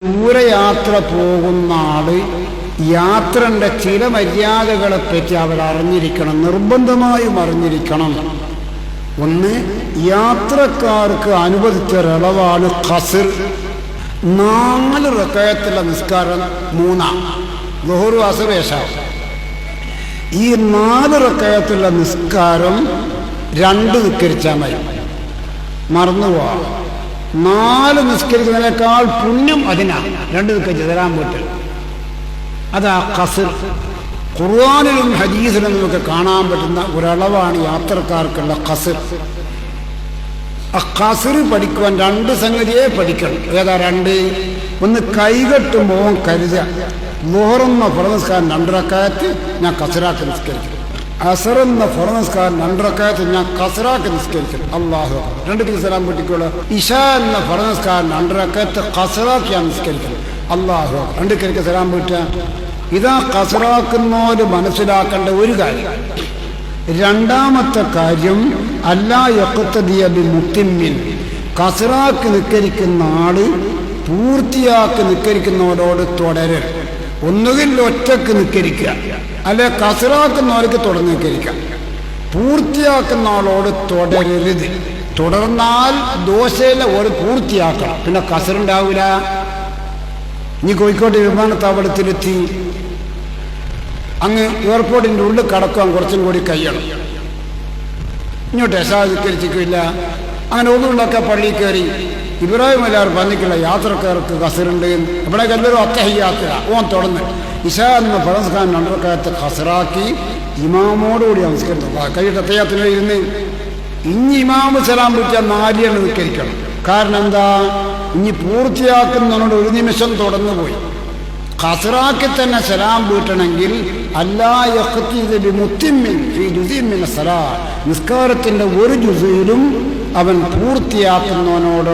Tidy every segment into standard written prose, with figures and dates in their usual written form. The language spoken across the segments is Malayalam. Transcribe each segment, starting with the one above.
ദൂരയാത്ര പോകുന്ന ആള് യാത്രന്റെ ചില മര്യാദകളെ പറ്റി അവർ അറിഞ്ഞിരിക്കണം, നിർബന്ധമായും അറിഞ്ഞിരിക്കണം. ഒന്ന്, യാത്രക്കാർക്ക് അനുവദിച്ച ഒരളവാണ് ഖസ്ർ. 4 റക്അത്തുള്ള നിസ്കാരം 3, ളുഹ്ർ അസ്ർ ഇശാ. ഈ 4 റക്അത്തുള്ള നിസ്കാരം 2 നിസ്കരിച്ചാൽ മതി. മറന്നുപോവാ, 4 നിസ്കരിക്കുന്നതിനേക്കാൾ പുണ്യം അതിനാണ് 2 നിസ്കരിച്ച് തരാൻ പറ്റും. അതാ ഖസ്ർ. ഖുർആനിലും ഹദീസിലും നമുക്ക് കാണാൻ പറ്റുന്ന ഒരളവാണ് യാത്രക്കാർക്കുള്ള ഖസ്ർ. ആ ഖസ്ർ പഠിക്കുവാൻ 2 സംഗതിയെ പഠിക്കണം. ഏതാ 2? ഒന്ന്, കൈകെട്ടുമ്പോൾ കരുതുക, ളുഹ്റെന്ന ഫർദ് നിസ്കാരം 2 റക്അത്ത് ഞാൻ ഖസ്റാക്കി നിസ്കരിക്കും, അസറെന്ന ഫർദ് നിസ്കാരം 2 റക്അത്ത് ഞാൻ ഖസ്റാക്കി നിസ്കരിക്കും. അല്ലാഹു അക്ബർ. 2 സലാം പൊട്ടിക്കോളൂ. ഇശാ എന്ന ഫർദ് നിസ്കാരം 2 റക്അത്ത് ഖസ്റാക്കി ഞാൻ നിസ്കരിക്കും. അല്ലാഹു അക്ബർ. 2 സലാം പൊട്ടുക. ഇതാ ഖസ്റാക്കുന്നവര് മനസ്സിലാക്കേണ്ട ഒരു കാര്യം. 2ാമത്തെ കാര്യം, അല്ലാ യഖ്തദിയ ബിമുത്തിമ്മിൻ. ഖസ്റാക്കി നിസ്കരിക്കുന്ന ആള് പൂർത്തിയാക്കി നിസ്കരിക്കുന്നവരോട് തുടരരുത്. ഒന്നുകിൽ ഒറ്റക്ക് നിസ്കരിക്കുക, അല്ലെ ഖസ്റാക്കുന്നവർക്ക് തുടർന്ന് നിസ്കരിക്കാം. പൂർത്തിയാക്കുന്ന ആളോട് തുടരരുത്. തുടർന്നാൽ ദോശയിലെ ഒരു പൂർത്തിയാക്കണം, പിന്നെ ഖസ്റുണ്ടാവില്ല. ഇനി കോഴിക്കോട് വിമാനത്താവളത്തിലെത്തി അങ്ങ് എയർപോർട്ടിൻ്റെ ഉള്ളിൽ കടക്കാൻ കുറച്ചും കൂടി കഴിയണം. ഇങ്ങോട്ട് യശാധിക്കരിച്ചിട്ടില്ല. അങ്ങനെ ഒന്നുകൊണ്ടൊക്കെ പള്ളിയിൽ കയറി ഇബ്രാഹിം അലിയാർ പറഞ്ഞിട്ടുള്ള യാത്രക്കാർക്ക് ഖസ്റുണ്ട്. ഇവിടെ എല്ലാവരും അത്തഹിയ്യാത്ത് ഓൻ തുടർന്ന് ഇശാ എന്ന ഫർദ് നിസ്കാരം 2 റക്അത്ത് ഖസ്റാക്കി ഇമാമോടുകൂടി നമസ്കരിച്ചു. കൈയിട്ട് അത്തഹിയ്യാത്തിന് ഇരുന്ന് ഇനി ഇമാമ് സലാം പിടിച്ചാൽ 4 നിസ്കരിക്കണം. കാരണം എന്താ? ഇനി പൂർത്തിയാക്കുന്നതിനോട് 1 നിമിഷം തുടർന്നു പോയി. ഖസ്റാക്കി തന്നെ സലാം വീട്ടണമെങ്കിൽ അല്ലാ യഖ്തദി ബിമുത്തിമ്മിൻ ഫീ ജുസിൻ മിന സലാത്ത്, നിസ്കാരത്തിന്റെ ഒരു ജുസിലും അവൻ പൂർത്തിയാക്കുന്നവനോട്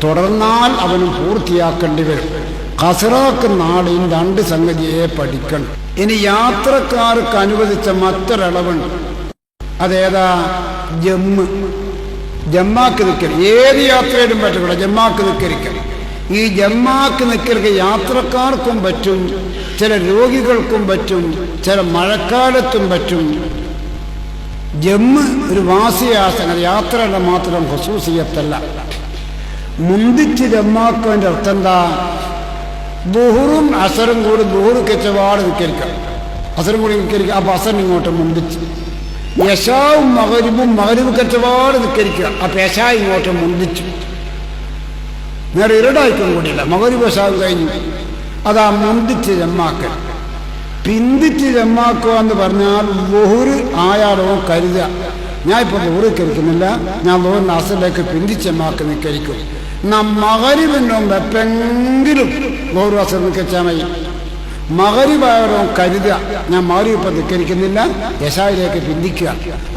തുടർന്നാൽ അവനും പൂർത്തിയാക്കേണ്ടി വരും. ഖസ്റാക്കുന്ന ആളിന് 2 സംഗതിയെ പഠിക്കണം. ഇനി യാത്രക്കാർക്ക് അനുവദിച്ച മറ്റൊരളവുണ്ട്. അതേതാ? ജമ്മാക്ക് നിൽക്കൽ. ഏത് യാത്രയിലും പറ്റില്ല, ജമ്മാക്ക് നിൽക്കരിക്കൽ. ഈ ജമ്മാക്ക് നിൽക്കൽ യാത്രക്കാർക്കും പറ്റും, ചില രോഗികൾക്കും പറ്റും, ചില മഴക്കാലത്തും പറ്റും. ജമ്മ് ഒരു വാസിയാസനം, യാത്രയുടെ മാത്രം ഖുസൂസിയത്തല്ല. മുന്തിച്ച് ജമ്മാക്കതിൻ്റെ അർത്ഥം എന്താ? ളുഹ്റും അസറും കൂടി ളുഹ്ർ കെച്ചപാട് നിൽക്കരിക്കാം, അസറും കൂടി നിൽക്കരിക്കുക. അപ്പം അസറിന് ഇങ്ങോട്ട് മുന്തിച്ച്. യശാവും മഗ്രിബും മഗ്രിബ് കെച്ചപാട് നിൽക്കരിക്കുക, അപ്പം യശാ ഇങ്ങോട്ട് മുന്തിച്ചു. നേരെ ഇരടായിക്കും കൂടിയില്ല, മഗ്രിബ് യശാവും കഴിഞ്ഞു. അതാ മുന്തിച്ച് ജമ്മാക്കൽ. പിന്തിച്ച് ജമ്മാക്കുക എന്ന് പറഞ്ഞാൽ ളുഹ്ർ ആയാലോ കരുതുക, ഞാൻ ഇപ്പോൾ ളുഹ്ർ കരിക്കുന്നില്ല, ഞാൻ ളുഹ്റിന് അസറിലേക്ക് പിന്തിച്ച് ജമ്മാക്ക് നിൽക്കരിക്കും. എന്നാൽ മഗ്രിബിനും എപ്പെങ്കിലും ളുഹ്ർ അസർ നിൽക്കാൻ മതി. മഗ്രിബായാലോ കരുതുക, ഞാൻ മഗ്രിബ് ഇപ്പം നിൽക്കരിക്കുന്നില്ല, യശായിലേക്ക് പിന്തിക്കുക.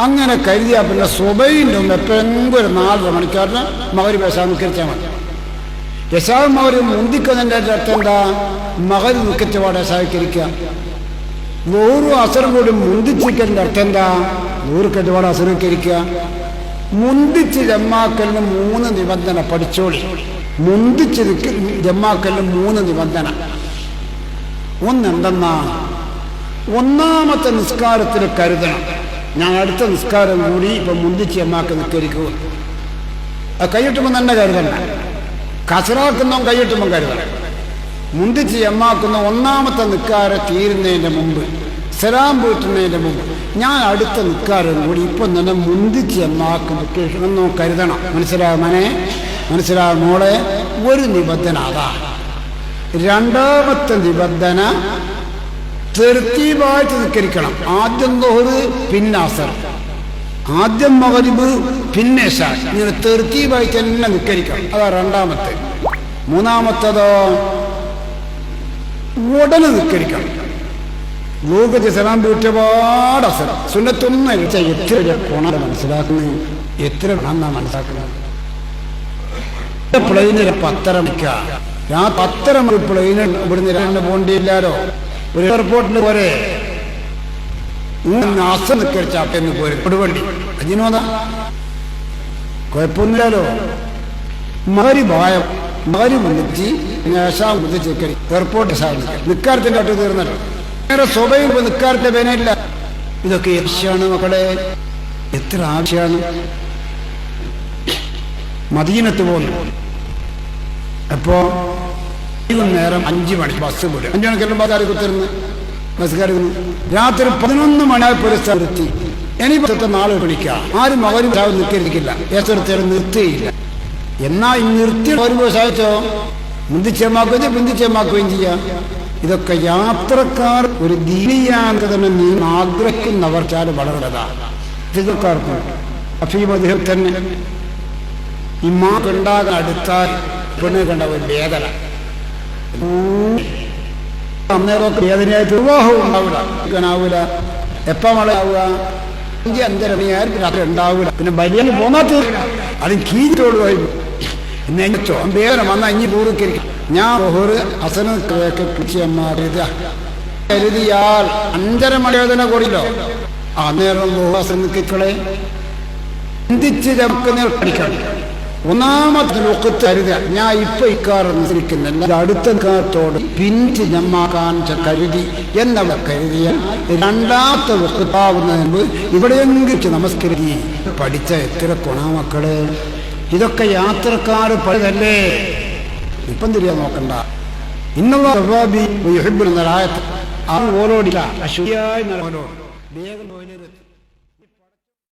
അങ്ങനെ കരുതിയ പിന്നെ സുബഹിൻ്റെ എപ്പെങ്കിലും ഒരു 4 മണിക്കൂറിന് മഗ്രിബ് യശാ നിൽക്കരിച്ചാൽ മതി. യശാവ് മഗ്രിബ് മുന്തിക്കുന്നതിൻ്റെ അർത്ഥം എന്താ? മഗ്രിബ് നിൽക്കച്ചപാട് യശാവിക്കരിക്കുക. ളുഹ്റും അസറും കൂടി മുന്തിച്ചിക്കലിൻ്റെ അർത്ഥം എന്താ? ളുഹ്ർ കെച്ചപാട് അസറിക്കരിക്കുക. മുന്തിച്ച് ജമ്മാക്കലിന് 3 നിബന്ധന പഠിച്ചോളി. മുന്തിച്ച് ജമ്മാക്കലിന് 3 നിബന്ധന. ഒന്നെന്തെന്നാ? 1ാമത്തെ നിസ്കാരത്തിൽ കരുതണം, ഞാൻ അടുത്ത നിസ്കാരം കൂടി ഇപ്പം മുന്തിച്ച് ജമ്മാക്ക് നിസ്കരിക്കുക. കൈയിട്ടുമ്പോൾ തന്നെ കരുതണം. ഖസ്റാക്കുന്നവൻ കൈയിട്ടുമ്പോൾ കരുതണം. മുന്തിച്ച് ജമ്മാക്കുന്ന 1ാമത്തെ നിസ്കാരം തീരുന്നതിൻ്റെ മുമ്പ്, സലാം വീട്ടുന്നതിൻ്റെ മുമ്പ്, ഞാൻ അടുത്ത നിസ്കാരം കൂടി ഇപ്പം തന്നെ മുന്തിച്ച് ജമ്മാക്ക് നിൽക്കണമെന്നോ കരുതണം. മനസ്സിലാകും മനെ, മനസ്സിലാകും മോളെ. ഒരു നിബന്ധന അതാ. 2ാമത്തെ നിബന്ധന തർത്തീബായിട്ട് നിസ്കരിക്കണം. ആദ്യം ളുഹ്ർ, പിന്നെ അസർ, ആദ്യം മഗ്രിബ്, പിന്നെ ഇശാ. ഇങ്ങനെ തർത്തീബായിട്ട് തന്നെ നിസ്കരിക്കണം. അതാ 2ാമത്തെ. 3ാമത്തേതോ ഉടനെ നിസ്കരിക്കണം. ളുഹ്റിന് സലാം വീട്ടപാട് അസർ. സുന്നത്തൊന്നും എത്ര ഗുണം മനസ്സിലാക്കുന്നത്, എത്ര ഗുണം മനസ്സിലാക്കുന്നത്. പ്ലെയിനിൽ 10:30 മണിക്കാ, ഞാൻ 10:30 മണി പ്ലെയിന് ഇവിടുന്ന് 2 പോണ്ടിയില്ലാലോ. ഒരു എയർപോർട്ടിന് പോരെ അസർ നിസ്കരിച്ചാപ്പെന്ന് പോരെ കൊടുവണ്ടി അജിനോദാ കുഴപ്പമൊന്നുമില്ലല്ലോ. മഗ്രിബ് വിളിച്ച് എയർപോർട്ട് നിക്കാരത്തിന്റെ അട്ട് തീർന്നല്ലോ. വേറെ സ്വഭയം നിക്കാരത്തെ വേനയില്ല. ഇതൊക്കെ ആവശ്യമാണ് മക്കളെ, എത്ര ആവശ്യമാണ്. മദീനത്ത് പോകുന്നു. അപ്പോ നേരം 5 മണി ബസ് വിടും. 5 മണിക്കെല്ലാം ബസ്സുകാർ കുത്തിരുന്ന് ബസ്സുകാർ രാത്രി 11 മണിയായപ്പോൾ ഒരു സ്ഥലത്തി. ഇനി പറ്റത്തെ നാളെ വിളിക്കാം. ആരും മകനും നിൽക്കില്ല. ഏതൊരുത്തേരും നിർത്തിയില്ല. എന്നാ ഈ നിർത്തി വരുമ്പോൾ സാധിച്ചോ ബന്ധിച്ചേമാക്കുകയും ചെയ്യാം. ഇതൊക്കെ യാത്രക്കാർ ഒരു ദീനിയാന്തരം ആഗ്രഹിക്കുന്നവർ ചാല വളർന്നതാണ്. ചിത്രക്കാർക്കും അഫീമദ്ദേഹം തന്നെ ഇമാണ്ടാകാൻ അടുത്താൽ പെണ്ണ് കണ്ട ഒരു വേദന. അന്നേരമൊക്കെ വേദനയായിട്ട് വിവാഹവും ഉണ്ടാവില്ല. എപ്പം മഴയാവുക 5-5:30 മണിയായിരിക്കും രാത്രി ഉണ്ടാവില്ല. പിന്നെ ബലിയന് പോന്നാത്ത അത് കീറ്റോട് പോയി നെച്ചോ വേദന വന്നാൽ ഇനി പൂർവ്വക്കരിക്കും. ഞാൻ അസനൊക്കെ കരുതിയാൽ 5:30 മണി വേദന കൂടില്ലോ. അന്നേരം അസനക്കളെ ചിന്തിച്ച് നമുക്ക് പഠിക്കണം. ഒന്നാമത്തെ ലോകത്ത് കരുതുക, ഞാൻ ഇപ്പൊ ഇക്കാറുന്നിരിക്കുന്നില്ല, അടുത്ത കാലത്തോട് പിഞ്ച് ഞമ്മാക്കാൻ കരുതി എന്നവ കരുതിയ രണ്ടാമത്തെ വക്കത്താവുന്നതിന് മുമ്പ് ഇവിടെയെങ്കിലും നമസ്കരിക്കുക. പഠിച്ച എത്ര കൊണാമക്കള്. ഇതൊക്കെ യാത്രക്കാർ പഴയതല്ലേ. ഇപ്പം തിരിയാൻ നോക്കണ്ട. ഇന്നുള്ള ഓരോടില്ല അശുദ്ധിയായി വേഗം